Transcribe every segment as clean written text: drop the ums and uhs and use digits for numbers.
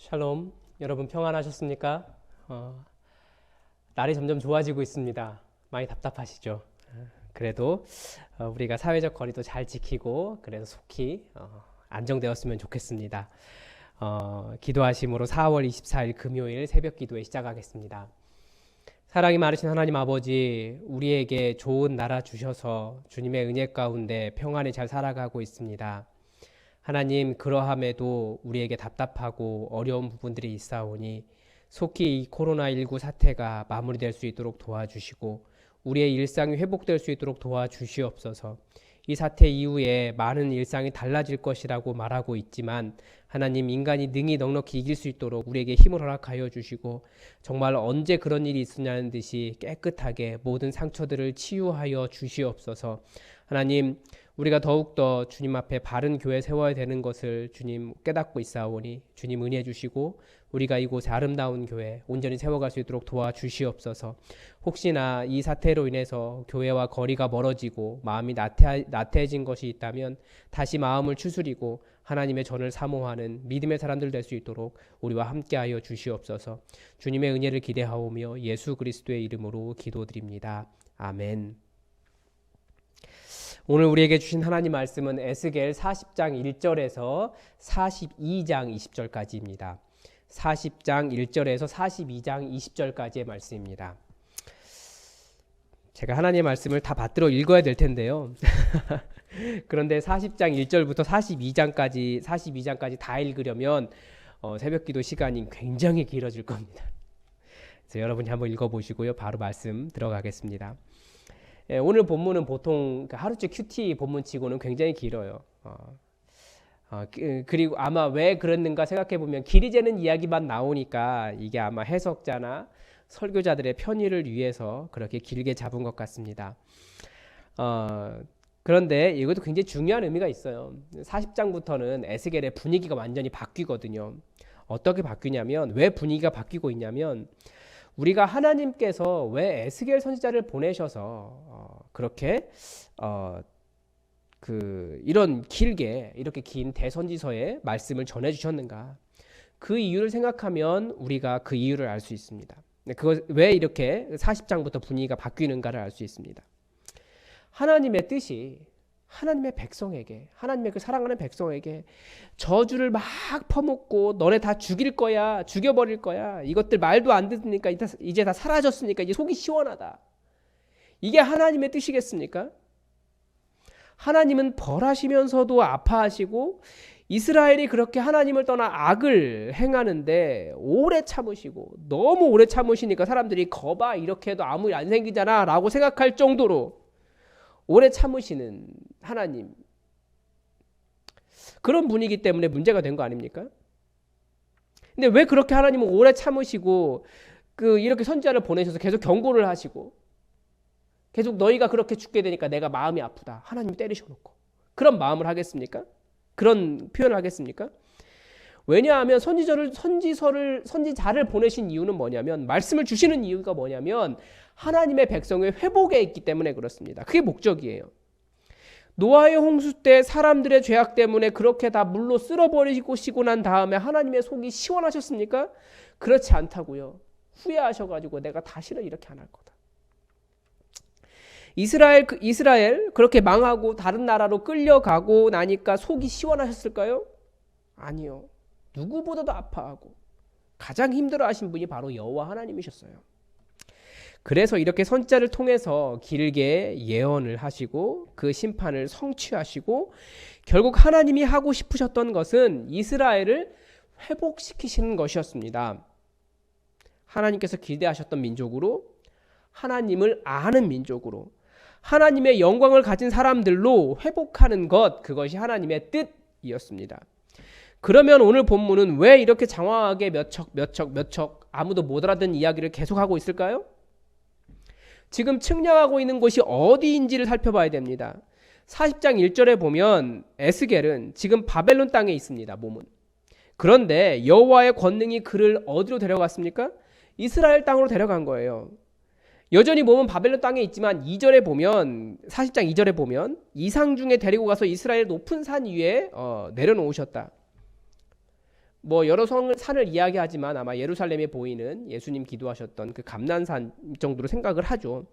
샬롬, 여러분 평안하셨습니까? 날이 점점 좋아지고 있습니다. 많이 답답하시죠? 그래도 우리가 사회적 거리도 잘 지키고 그래서 속히 안정되었으면 좋겠습니다. 기도하심으로 4월 24일 금요일 새벽 기도에 시작하겠습니다. 사랑이 많으신 하나님 아버지, 우리에게 좋은 나라 주셔서 주님의 은혜 가운데 평안히 잘 살아가고 있습니다. 하나님, 그러함에도 우리에게 답답하고 어려운 부분들이 있사오니 속히 이 코로나19 사태가 마무리될 수 있도록 도와주시고 우리의 일상이 회복될 수 있도록 도와주시옵소서. 이 사태 이후에 많은 일상이 달라질 것이라고 말하고 있지만 하나님, 인간이 능히 넉넉히 이길 수 있도록 우리에게 힘을 허락하여 주시고 정말 언제 그런 일이 있으냐는 듯이 깨끗하게 모든 상처들을 치유하여 주시옵소서. 하나님, 우리가 더욱더 주님 앞에 바른 교회 세워야 되는 것을 주님 깨닫고 있사오니 주님 은혜 주시고 우리가 이곳에 아름다운 교회 온전히 세워갈 수 있도록 도와주시옵소서. 혹시나 이 사태로 인해서 교회와 거리가 멀어지고 마음이 나태해진 것이 있다면 다시 마음을 추스리고 하나님의 전을 사모하는 믿음의 사람들 될 수 있도록 우리와 함께하여 주시옵소서. 주님의 은혜를 기대하오며 예수 그리스도의 이름으로 기도드립니다. 아멘. 오늘 우리에게 주신 하나님 말씀은 에스겔 40장 1절에서 42장 20절까지입니다. 40장 1절에서 42장 20절까지의 말씀입니다. 제가 하나님의 말씀을 다 받들어 읽어야 될 텐데요. 그런데 40장 1절부터 42장까지 다 읽으려면 새벽기도 시간이 굉장히 길어질 겁니다. 그래서 여러분이 한번 읽어보시고요. 바로 말씀 들어가겠습니다. 오늘 본문은 보통 하루치 큐티 본문치고는 굉장히 길어요. 그리고 아마 왜 그랬는가 생각해보면 길이 재는 이야기만 나오니까 이게 아마 해석자나 설교자들의 편의를 위해서 그렇게 길게 잡은 것 같습니다. 그런데 이것도 굉장히 중요한 의미가 있어요. 40장부터는 에스겔의 분위기가 완전히 바뀌거든요. 어떻게 바뀌냐면, 왜 분위기가 바뀌고 있냐면, 우리가 하나님께서 왜 에스겔 선지자를 보내셔서 그렇게 이런 길게 이렇게 긴 대선지서의 말씀을 전해 주셨는가? 그 이유를 생각하면 우리가 그 이유를 알 수 있습니다. 그거 왜 이렇게 40장부터 분위기가 바뀌는가를 알 수 있습니다. 하나님의 뜻이 하나님의 백성에게, 하나님의 그 사랑하는 백성에게 저주를 막 퍼붓고 너네 다 죽일 거야, 죽여버릴 거야, 이것들 말도 안 듣으니까 이제 다 사라졌으니까 이제 속이 시원하다, 이게 하나님의 뜻이겠습니까? 하나님은 벌하시면서도 아파하시고 이스라엘이 그렇게 하나님을 떠나 악을 행하는데 오래 참으시고, 너무 오래 참으시니까 사람들이 거봐, 이렇게 해도 아무 일 안 생기잖아 라고 생각할 정도로 오래 참으시는 하나님, 그런 분위기 때문에 문제가 된 거 아닙니까? 근데 왜 그렇게 하나님은 오래 참으시고 이렇게 선지자를 보내셔서 계속 경고를 하시고 계속 너희가 그렇게 죽게 되니까 내가 마음이 아프다, 하나님이 때리셔놓고 그런 마음을 하겠습니까? 그런 표현을 하겠습니까? 왜냐하면 선지자를 보내신 이유는 뭐냐면, 말씀을 주시는 이유가 뭐냐면 하나님의 백성의 회복에 있기 때문에 그렇습니다. 그게 목적이에요. 노아의 홍수 때 사람들의 죄악 때문에 그렇게 다 물로 쓸어버리시고 난 다음에 하나님의 속이 시원하셨습니까? 그렇지 않다고요. 후회하셔가지고 내가 다시는 이렇게 안 할 거다. 이스라엘 그렇게 망하고 다른 나라로 끌려가고 나니까 속이 시원하셨을까요? 아니요. 누구보다도 아파하고 가장 힘들어하신 분이 바로 여호와 하나님이셨어요. 그래서 이렇게 선지자를 통해서 길게 예언을 하시고 그 심판을 성취하시고 결국 하나님이 하고 싶으셨던 것은 이스라엘을 회복시키시는 것이었습니다. 하나님께서 기대하셨던 민족으로, 하나님을 아는 민족으로, 하나님의 영광을 가진 사람들로 회복하는 것, 그것이 하나님의 뜻이었습니다. 그러면 오늘 본문은 왜 이렇게 장황하게 몇 척 아무도 못 알아듣는 이야기를 계속하고 있을까요? 지금 측량하고 있는 곳이 어디인지를 살펴봐야 됩니다. 40장 1절에 보면 에스겔은 지금 바벨론 땅에 있습니다. 몸은. 그런데 여호와의 권능이 그를 어디로 데려갔습니까? 이스라엘 땅으로 데려간 거예요. 여전히 몸은 바벨론 땅에 있지만 2절에 보면, 40장 2절에 보면 이상 중에 데리고 가서 이스라엘 높은 산 위에 내려놓으셨다. 뭐 여러 산을 이야기하지만 아마 예루살렘에 보이는 예수님 기도하셨던 그 감난산 정도로 생각을 하죠.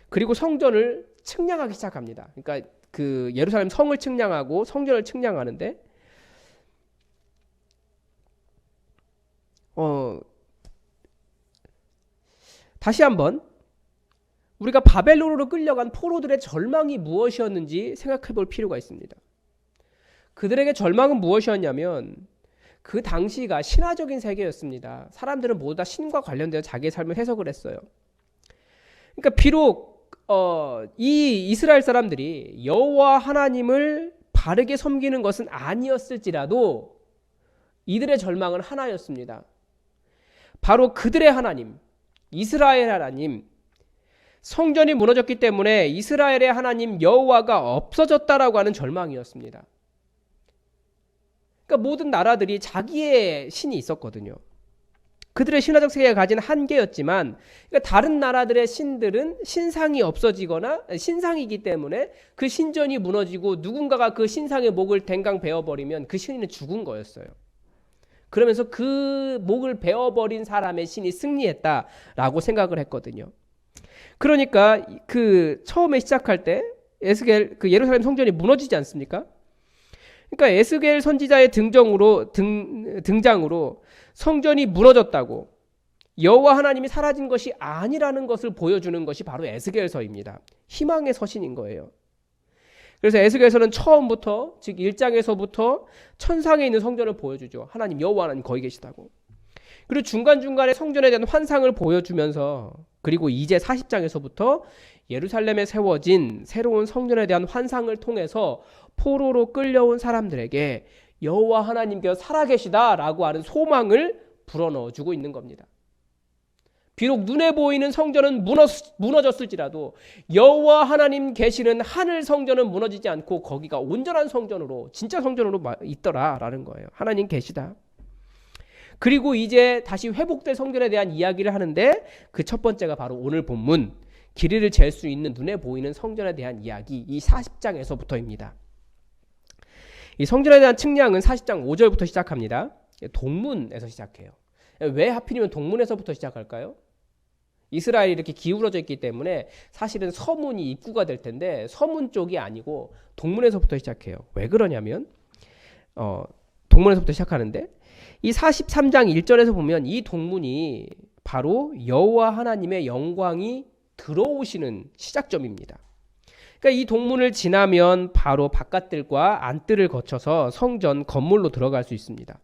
그리고 성전을 측량하기 시작합니다. 그러니까 그 예루살렘 성을 측량하고 성전을 측량하는데 다시 한번 우리가 바벨론으로 끌려간 포로들의 절망이 무엇이었는지 생각해 볼 필요가 있습니다. 그들에게 절망은 무엇이었냐면 그 당시가 신화적인 세계였습니다. 사람들은 모두 다 신과 관련되어 자기의 삶을 해석을 했어요. 그러니까 비록 이 이스라엘 사람들이 여호와 하나님을 바르게 섬기는 것은 아니었을지라도 이들의 절망은 하나였습니다. 바로 그들의 하나님, 이스라엘 하나님, 성전이 무너졌기 때문에 이스라엘의 하나님 여호와가 없어졌다라고 하는 절망이었습니다. 그러니까 모든 나라들이 자기의 신이 있었거든요. 그들의 신화적 세계가 가진 한계였지만 그러니까 다른 나라들의 신들은 신상이 없어지거나 신상이기 때문에 그 신전이 무너지고 누군가가 그 신상의 목을 댕강 베어버리면 그 신은 죽은 거였어요. 그러면서 그 목을 베어버린 사람의 신이 승리했다라고 생각을 했거든요. 그러니까 그 처음에 시작할 때 에스겔 그 예루살렘 성전이 무너지지 않습니까? 그러니까 에스겔 선지자의 등장으로 성전이 무너졌다고 여호와 하나님이 사라진 것이 아니라는 것을 보여주는 것이 바로 에스겔서입니다. 희망의 서신인 거예요. 그래서 에스겔서는 처음부터 즉 1장에서부터 천상에 있는 성전을 보여주죠. 하나님 여호와 하나님 거기 계시다고. 그리고 중간중간에 성전에 대한 환상을 보여주면서 그리고 이제 40장에서부터 예루살렘에 세워진 새로운 성전에 대한 환상을 통해서 포로로 끌려온 사람들에게 여호와 하나님께서 살아계시다라고 하는 소망을 불어넣어주고 있는 겁니다. 비록 눈에 보이는 성전은 무너졌을지라도 여호와 하나님 계시는 하늘 성전은 무너지지 않고 거기가 온전한 성전으로 진짜 성전으로 있더라라는 거예요. 하나님 계시다. 그리고 이제 다시 회복될 성전에 대한 이야기를 하는데 그 첫 번째가 바로 오늘 본문 길이를 잴 수 있는 눈에 보이는 성전에 대한 이야기 이 40장에서부터입니다. 이 성전에 대한 측량은 40장 5절부터 시작합니다. 동문에서 시작해요. 왜 하필이면 동문에서부터 시작할까요? 이스라엘이 이렇게 기울어져 있기 때문에 사실은 서문이 입구가 될 텐데 서문 쪽이 아니고 동문에서부터 시작해요. 왜 그러냐면 동문에서부터 시작하는데 이 43장 1절에서 보면 이 동문이 바로 여호와 하나님의 영광이 들어오시는 시작점입니다. 그러니까 이 동문을 지나면 바로 바깥들과 안뜰을 거쳐서 성전 건물로 들어갈 수 있습니다.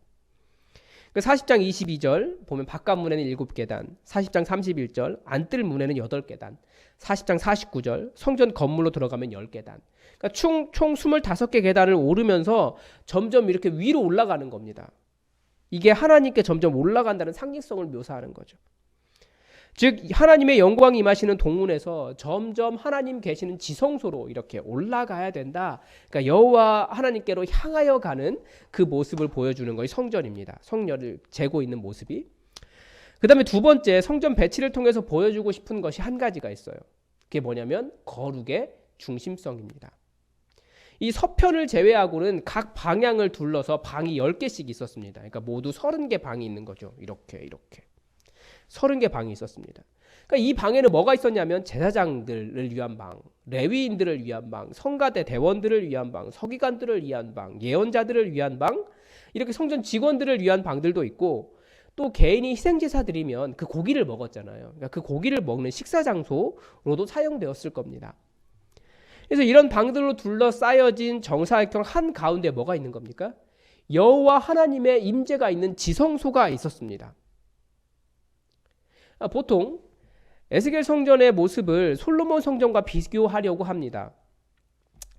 40장 22절 보면 바깥문에는 7계단, 40장 31절 안뜰 문에는 8계단, 40장 49절 성전 건물로 들어가면 10계단. 그러니까 총 25개 계단을 오르면서 점점 이렇게 위로 올라가는 겁니다. 이게 하나님께 점점 올라간다는 상징성을 묘사하는 거죠. 즉 하나님의 영광이 임하시는 동문에서 점점 하나님 계시는 지성소로 이렇게 올라가야 된다. 그러니까 여호와 하나님께로 향하여 가는 그 모습을 보여주는 것이 성전입니다. 성전을 재고 있는 모습이. 그 다음에 두 번째 성전 배치를 통해서 보여주고 싶은 것이 한 가지가 있어요. 그게 뭐냐면 거룩의 중심성입니다. 이 서편을 제외하고는 각 방향을 둘러서 방이 10개씩 있었습니다. 그러니까 모두 30개 방이 있는 거죠. 이렇게 30개 방이 있었습니다. 그러니까 이 방에는 뭐가 있었냐면 제사장들을 위한 방, 레위인들을 위한 방, 성가대 대원들을 위한 방, 서기관들을 위한 방, 예언자들을 위한 방, 이렇게 성전 직원들을 위한 방들도 있고 또 개인이 희생제사 드리면 그 고기를 먹었잖아요. 그러니까 그 고기를 먹는 식사 장소로도 사용되었을 겁니다. 그래서 이런 방들로 둘러싸여진 정사각형 한 가운데 뭐가 있는 겁니까? 여호와 하나님의 임재가 있는 지성소가 있었습니다. 보통 에스겔 성전의 모습을 솔로몬 성전과 비교하려고 합니다.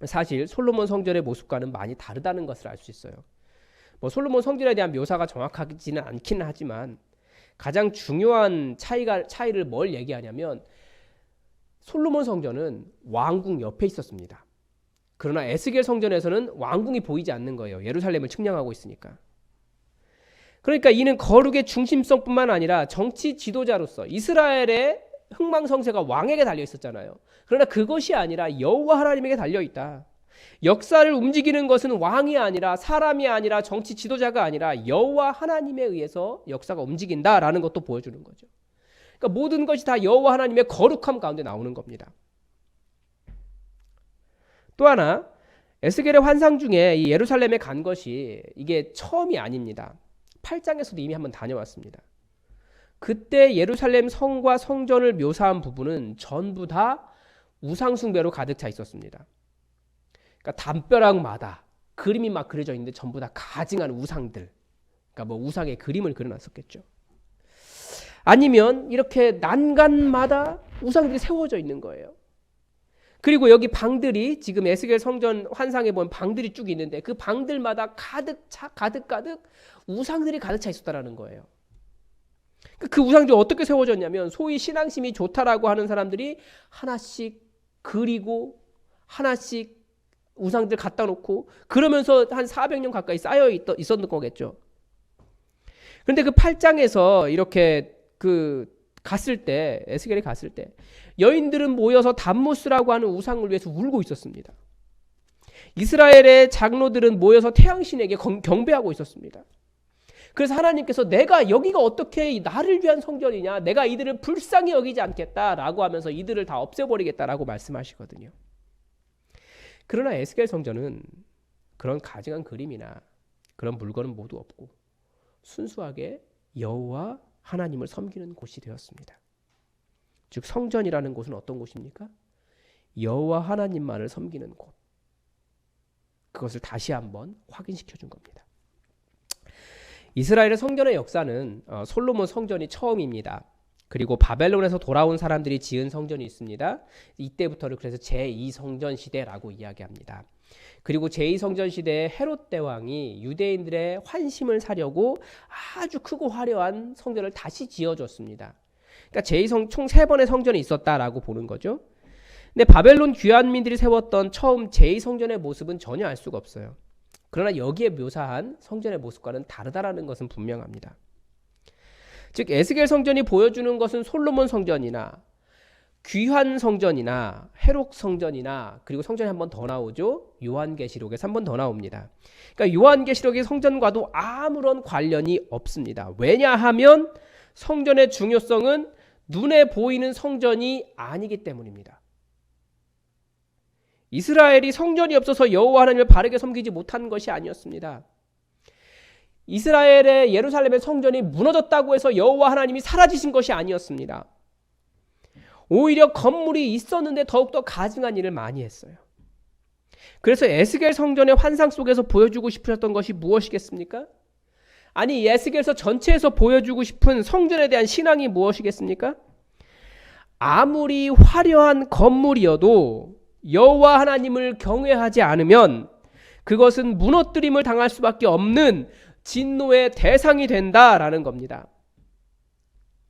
사실 솔로몬 성전의 모습과는 많이 다르다는 것을 알 수 있어요. 솔로몬 성전에 대한 묘사가 정확하지는 않기는 하지만 가장 중요한 차이를 뭘 얘기하냐면 솔로몬 성전은 왕궁 옆에 있었습니다. 그러나 에스겔 성전에서는 왕궁이 보이지 않는 거예요. 예루살렘을 측량하고 있으니까. 그러니까 이는 거룩의 중심성뿐만 아니라 정치 지도자로서 이스라엘의 흥망성쇠가 왕에게 달려 있었잖아요. 그러나 그것이 아니라 여호와 하나님에게 달려 있다. 역사를 움직이는 것은 왕이 아니라 사람이 아니라 정치 지도자가 아니라 여호와 하나님에 의해서 역사가 움직인다라는 것도 보여주는 거죠. 그러니까 모든 것이 다 여호와 하나님의 거룩함 가운데 나오는 겁니다. 또 하나, 에스겔의 환상 중에 이 예루살렘에 간 것이 이게 처음이 아닙니다. 8장에서도 이미 한번 다녀왔습니다. 그때 예루살렘 성과 성전을 묘사한 부분은 전부 다 우상 숭배로 가득 차 있었습니다. 그러니까 담벼락마다 그림이 막 그려져 있는데 전부 다 가증한 우상들, 그러니까 뭐 우상의 그림을 그려놨었겠죠. 아니면 이렇게 난간마다 우상들이 세워져 있는 거예요. 그리고 여기 방들이 지금 에스겔 성전 환상에 보면 방들이 쭉 있는데 그 방들마다 가득 우상들이 가득 차 있었다라는 거예요. 그 우상들이 어떻게 세워졌냐면 소위 신앙심이 좋다라고 하는 사람들이 하나씩 그리고 하나씩 우상들 갖다 놓고 그러면서 한 400년 가까이 쌓여 있었던 거겠죠. 그런데 그 8장에서 이렇게 갔을 때, 에스겔이 갔을 때 여인들은 모여서 담무스라고 하는 우상을 위해서 울고 있었습니다. 이스라엘의 장로들은 모여서 태양신에게 경배하고 있었습니다. 그래서 하나님께서 내가 여기가 어떻게 나를 위한 성전이냐, 내가 이들을 불쌍히 여기지 않겠다라고 하면서 이들을 다 없애버리겠다라고 말씀하시거든요. 그러나 에스겔 성전은 그런 가증한 그림이나 그런 물건은 모두 없고 순수하게 여호와 하나님을 섬기는 곳이 되었습니다. 즉 성전이라는 곳은 어떤 곳입니까? 여호와 하나님만을 섬기는 곳. 그것을 다시 한번 확인시켜 준 겁니다. 이스라엘의 성전의 역사는 솔로몬 성전이 처음입니다. 그리고 바벨론에서 돌아온 사람들이 지은 성전이 있습니다. 이때부터를 그래서 제2성전 시대라고 이야기합니다. 그리고 제2성전 시대에 헤롯 대왕이 유대인들의 환심을 사려고 아주 크고 화려한 성전을 다시 지어줬습니다. 그러니까 총 3번의 성전이 있었다라고 보는 거죠. 근데 바벨론 귀환민들이 세웠던 처음 제2성전의 모습은 전혀 알 수가 없어요. 그러나 여기에 묘사한 성전의 모습과는 다르다라는 것은 분명합니다. 즉 에스겔 성전이 보여주는 것은 솔로몬 성전이나 귀환 성전이나 헤롯 성전이나 그리고 성전이 한 번 더 나오죠. 요한계시록에서 한 번 더 나옵니다. 그러니까 요한계시록의 성전과도 아무런 관련이 없습니다. 왜냐하면 성전의 중요성은 눈에 보이는 성전이 아니기 때문입니다. 이스라엘이 성전이 없어서 여호와 하나님을 바르게 섬기지 못한 것이 아니었습니다. 이스라엘의 예루살렘의 성전이 무너졌다고 해서 여호와 하나님이 사라지신 것이 아니었습니다. 오히려 건물이 있었는데 더욱더 가증한 일을 많이 했어요. 그래서 에스겔 성전의 환상 속에서 보여주고 싶으셨던 것이 무엇이겠습니까? 아니 에스겔서 전체에서 보여주고 싶은 성전에 대한 신앙이 무엇이겠습니까? 아무리 화려한 건물이어도 여호와 하나님을 경외하지 않으면 그것은 무너뜨림을 당할 수밖에 없는 진노의 대상이 된다라는 겁니다.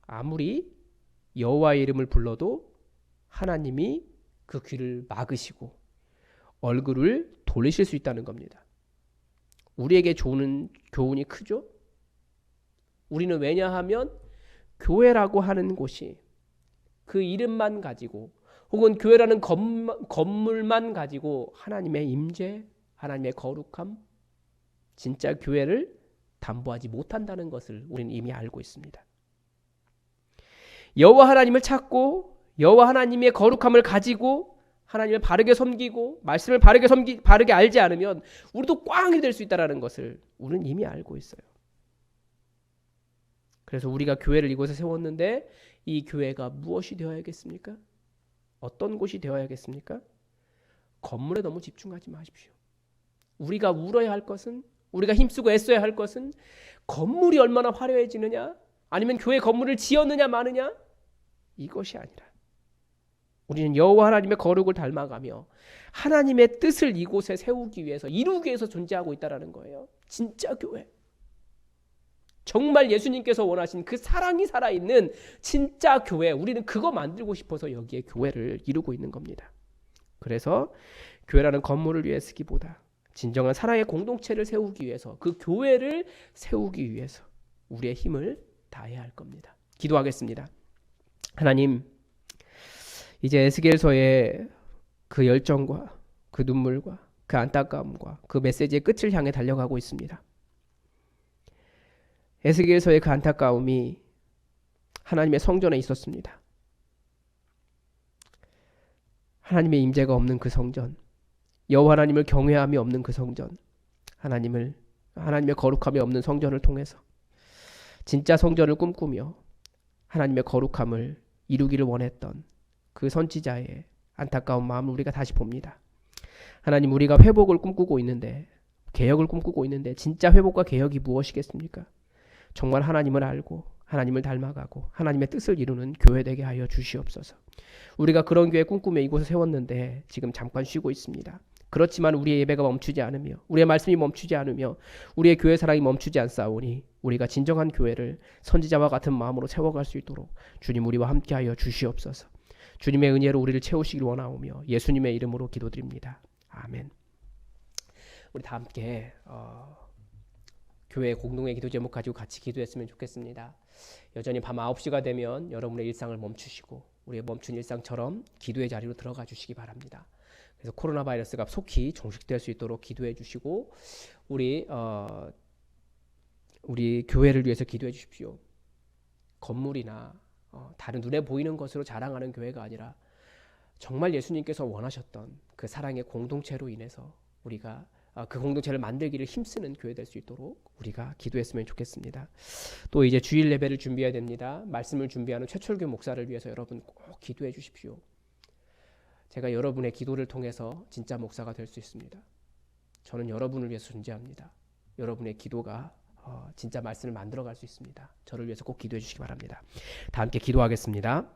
아무리 여호와의 이름을 불러도 하나님이 그 귀를 막으시고 얼굴을 돌리실 수 있다는 겁니다. 우리에게 주는 교훈이 크죠? 우리는 왜냐하면 교회라고 하는 곳이 그 이름만 가지고 혹은 교회라는 건물만 가지고 하나님의 임재, 하나님의 거룩함, 진짜 교회를 담보하지 못한다는 것을 우리는 이미 알고 있습니다. 여호와 하나님을 찾고 여호와 하나님의 거룩함을 가지고 하나님을 바르게 섬기고 말씀을 바르게 알지 않으면 우리도 꽝이 될 수 있다는 것을 우리는 이미 알고 있어요. 그래서 우리가 교회를 이곳에 세웠는데 이 교회가 무엇이 되어야겠습니까? 어떤 곳이 되어야겠습니까? 건물에 너무 집중하지 마십시오. 우리가 울어야 할 것은, 우리가 힘쓰고 애써야 할 것은 건물이 얼마나 화려해지느냐, 아니면 교회 건물을 지었느냐 마느냐, 이것이 아니라 우리는 여호와 하나님의 거룩을 닮아가며 하나님의 뜻을 이곳에 세우기 위해서, 이루기 위해서 존재하고 있다는 거예요. 진짜 교회, 정말 예수님께서 원하신 그 사랑이 살아있는 진짜 교회, 우리는 그거 만들고 싶어서 여기에 교회를 이루고 있는 겁니다. 그래서 교회라는 건물을 위해 쓰기보다 진정한 사랑의 공동체를 세우기 위해서, 그 교회를 세우기 위해서 우리의 힘을 다해야 할 겁니다. 기도하겠습니다. 하나님, 이제 에스겔서의 그 열정과 그 눈물과 그 안타까움과 그 메시지의 끝을 향해 달려가고 있습니다. 에스겔서의 그 안타까움이 하나님의 성전에 있었습니다. 하나님의 임재가 없는 그 성전, 여호와 하나님을 경외함이 없는 그 성전, 하나님의 거룩함이 없는 성전을 통해서 진짜 성전을 꿈꾸며 하나님의 거룩함을 이루기를 원했던 그 선지자의 안타까운 마음을 우리가 다시 봅니다. 하나님, 우리가 회복을 꿈꾸고 있는데, 개혁을 꿈꾸고 있는데 진짜 회복과 개혁이 무엇이겠습니까? 정말 하나님을 알고 하나님을 닮아가고 하나님의 뜻을 이루는 교회 되게 하여 주시옵소서. 우리가 그런 교회 꿈꾸며 이곳을 세웠는데 지금 잠깐 쉬고 있습니다. 그렇지만 우리의 예배가 멈추지 않으며 우리의 말씀이 멈추지 않으며 우리의 교회 사랑이 멈추지 않사오니 우리가 진정한 교회를 선지자와 같은 마음으로 세워갈 수 있도록 주님 우리와 함께하여 주시옵소서. 주님의 은혜로 우리를 채우시길 원하오며 예수님의 이름으로 기도드립니다. 아멘. 우리 다 함께 교회 공동의 기도 제목 가지고 같이 기도했으면 좋겠습니다. 여전히 밤 9시가 되면 여러분의 일상을 멈추시고 우리의 멈춘 일상처럼 기도의 자리로 들어가 주시기 바랍니다. 그래서 코로나 바이러스가 속히 종식될 수 있도록 기도해 주시고 우리 교회를 위해서 기도해 주십시오. 건물이나 다른 눈에 보이는 것으로 자랑하는 교회가 아니라 정말 예수님께서 원하셨던 그 사랑의 공동체로 인해서 우리가 그 공동체를 만들기를 힘쓰는 교회 될 수 있도록 우리가 기도했으면 좋겠습니다. 또 이제 주일 예배를 준비해야 됩니다. 말씀을 준비하는 최철규 목사를 위해서 여러분 꼭 기도해 주십시오. 제가 여러분의 기도를 통해서 진짜 목사가 될 수 있습니다. 저는 여러분을 위해서 존재합니다. 여러분의 기도가 진짜 말씀을 만들어갈 수 있습니다. 저를 위해서 꼭 기도해 주시기 바랍니다. 다 함께 기도하겠습니다.